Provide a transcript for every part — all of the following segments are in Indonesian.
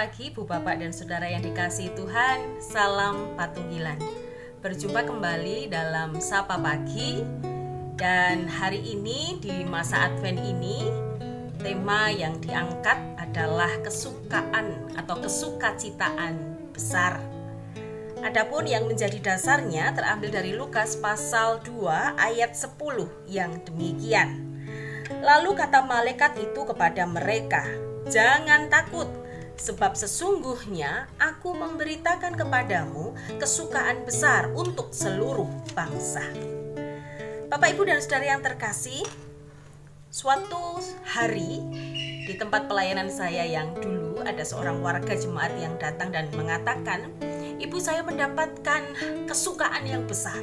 pagi Ibu Bapak dan Saudara yang dikasihi Tuhan. Salam Patunggilan. Berjumpa kembali dalam Sapa Pagi. Dan hari ini di masa Advent ini, tema yang diangkat adalah kesukaan atau kesukacitaan besar. Adapun yang menjadi dasarnya terambil dari Lukas pasal 2 ayat 10 yang demikian. Lalu kata malaikat itu kepada mereka, "Jangan takut, sebab sesungguhnya aku memberitakan kepadamu kesukaan besar untuk seluruh bangsa." Bapak, Ibu, dan Saudara yang terkasih, suatu hari di tempat pelayanan saya yang dulu ada seorang warga jemaat yang datang dan mengatakan, "Ibu, saya mendapatkan kesukaan yang besar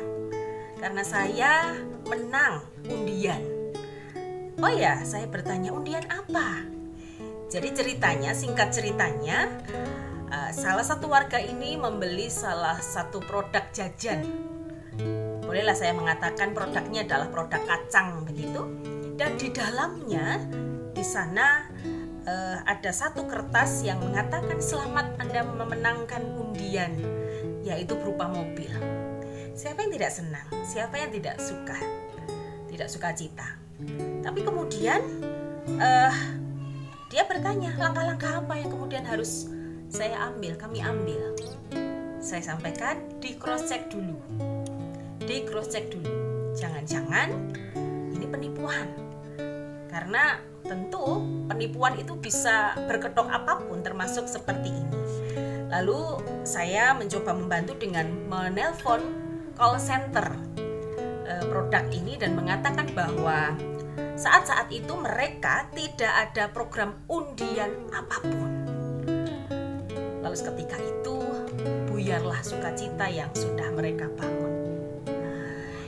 karena saya menang undian." Oh ya, saya bertanya, undian apa? Jadi singkat ceritanya, salah satu warga ini membeli salah satu produk jajan. Bolehlah saya mengatakan produknya adalah produk kacang begitu. Dan di dalamnya, di sana ada satu kertas yang mengatakan selamat Anda memenangkan undian, yaitu berupa mobil. Siapa yang tidak senang? Siapa yang tidak suka cita? Tapi kemudian dia bertanya, langkah-langkah apa yang kemudian harus kami ambil. Saya sampaikan, di cross check dulu. Jangan-jangan ini penipuan. Karena tentu penipuan itu bisa berkedok apapun, termasuk seperti ini. Lalu saya mencoba membantu dengan menelpon call center produk ini dan mengatakan bahwa saat-saat itu mereka tidak ada program undian apapun. Lalu seketika itu buyarlah sukacita yang sudah mereka bangun.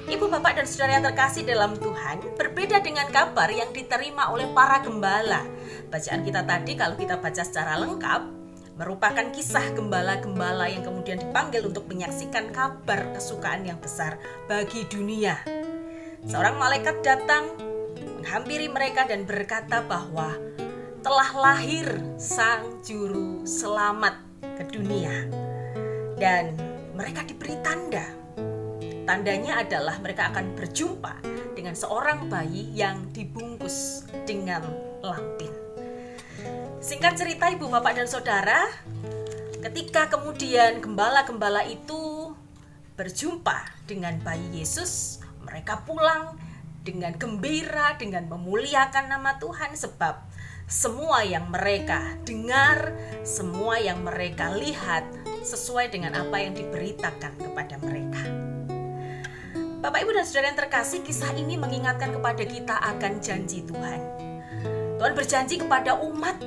Ibu, Bapak, dan Saudara yang terkasih dalam Tuhan, berbeda dengan kabar yang diterima oleh para gembala. Bacaan kita tadi, kalau kita baca secara lengkap, merupakan kisah gembala-gembala yang kemudian dipanggil untuk menyaksikan kabar kesukaan yang besar bagi dunia. Seorang malaikat datang menghampiri mereka dan berkata bahwa telah lahir Sang Juru Selamat ke dunia. Dan mereka diberi tanda. Tandanya adalah mereka akan berjumpa dengan seorang bayi yang dibungkus dengan lampin. Singkat cerita, Ibu, Bapak, dan Saudara, ketika kemudian gembala-gembala itu berjumpa dengan bayi Yesus, mereka pulang dengan gembira, dengan memuliakan nama Tuhan, sebab semua yang mereka dengar, semua yang mereka lihat sesuai dengan apa yang diberitakan kepada mereka. Bapak, Ibu, dan Saudara yang terkasih, kisah ini mengingatkan kepada kita akan janji Tuhan. Tuhan berjanji kepada umat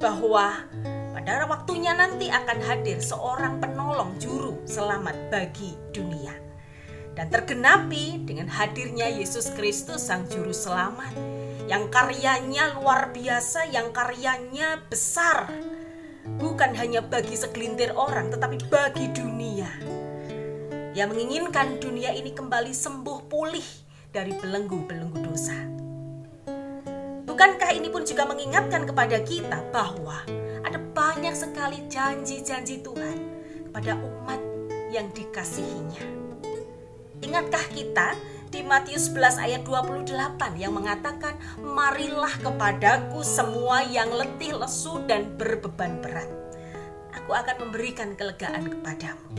bahwa pada waktunya nanti akan hadir seorang penolong juru selamat bagi dunia. Dan tergenapi dengan hadirnya Yesus Kristus, Sang Juru Selamat, yang karyanya luar biasa, yang karyanya besar. Bukan hanya bagi segelintir orang, tetapi bagi dunia. Yang menginginkan dunia ini kembali sembuh pulih dari belenggu-belenggu dosa. Bukankah ini pun juga mengingatkan kepada kita bahwa ada banyak sekali janji-janji Tuhan kepada umat yang dikasihinya. Ingatkah kita di Matius 11 ayat 28 yang mengatakan, "Marilah kepadaku semua yang letih, lesu, dan berbeban berat. Aku akan memberikan kelegaan kepadamu."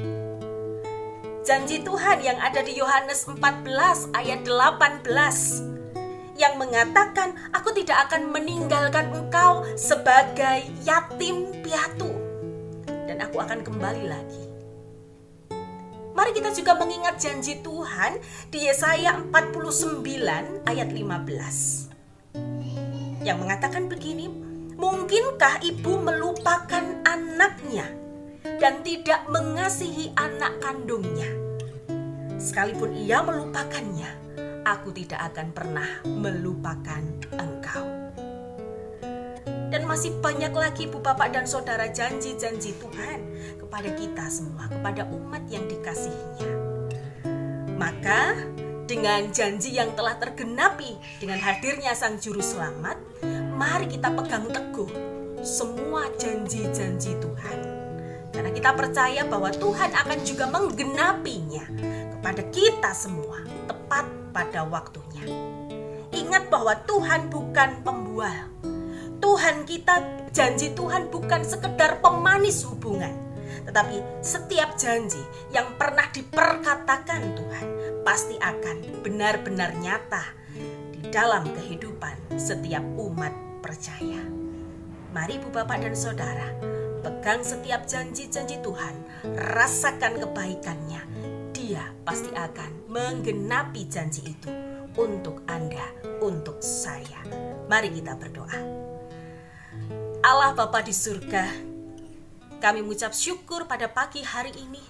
Janji Tuhan yang ada di Yohanes 14 ayat 18 yang mengatakan, "Aku tidak akan meninggalkan engkau sebagai yatim piatu, dan aku akan kembali lagi." Mari kita juga mengingat janji Tuhan di Yesaya 49 ayat 15 yang mengatakan begini, "Mungkinkah ibu melupakan anaknya dan tidak mengasihi anak kandungnya? Sekalipun ia melupakannya, aku tidak akan pernah melupakan engkau." Dan masih banyak lagi, Ibu, Bapak, dan Saudara, janji-janji Tuhan kepada kita semua, kepada umat yang dikasihinya. Maka dengan janji yang telah tergenapi dengan hadirnya Sang Juru Selamat, mari kita pegang teguh semua janji-janji Tuhan. Karena kita percaya bahwa Tuhan akan juga menggenapinya kepada kita semua tepat pada waktunya. Ingat bahwa Tuhan bukan pembual. Tuhan kita, janji Tuhan bukan sekedar pemanis hubungan, tetapi setiap janji yang pernah diperkatakan Tuhan pasti akan benar-benar nyata di dalam kehidupan setiap umat percaya. Mari Ibu Bapak dan Saudara, pegang setiap janji-janji Tuhan, rasakan kebaikannya. Dia pasti akan menggenapi janji itu untuk Anda, untuk saya. Mari kita berdoa. Allah Bapa di surga, kami mengucap syukur pada pagi hari ini.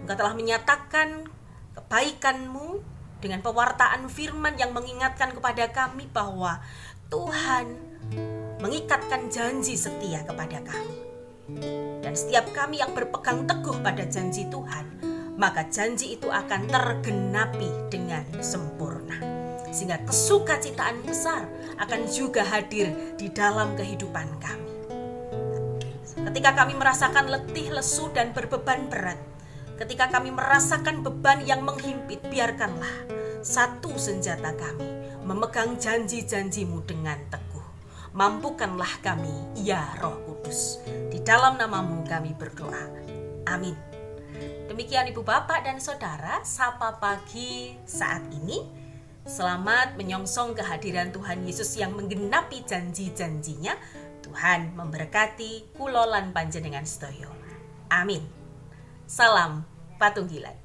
Engkau telah menyatakan kebaikan-Mu dengan pewartaan firman yang mengingatkan kepada kami bahwa Tuhan mengikatkan janji setia kepada kami. Dan setiap kami yang berpegang teguh pada janji Tuhan, maka janji itu akan tergenapi dengan sempurna. Sehingga kesukacitaan besar akan juga hadir di dalam kehidupan kami. Ketika kami merasakan letih, lesu, dan berbeban berat, ketika kami merasakan beban yang menghimpit, biarkanlah satu senjata kami memegang janji-janji-Mu dengan teguh. Mampukanlah kami, ya Roh Kudus. Di dalam nama-Mu kami berdoa. Amin. Demikian Ibu Bapak dan Saudara, Sapa Pagi saat ini. Selamat menyongsong kehadiran Tuhan Yesus yang menggenapi janji-janjinya. Tuhan memberkati kula lan panjenengan sedaya. Amin. Salam Patunggilan.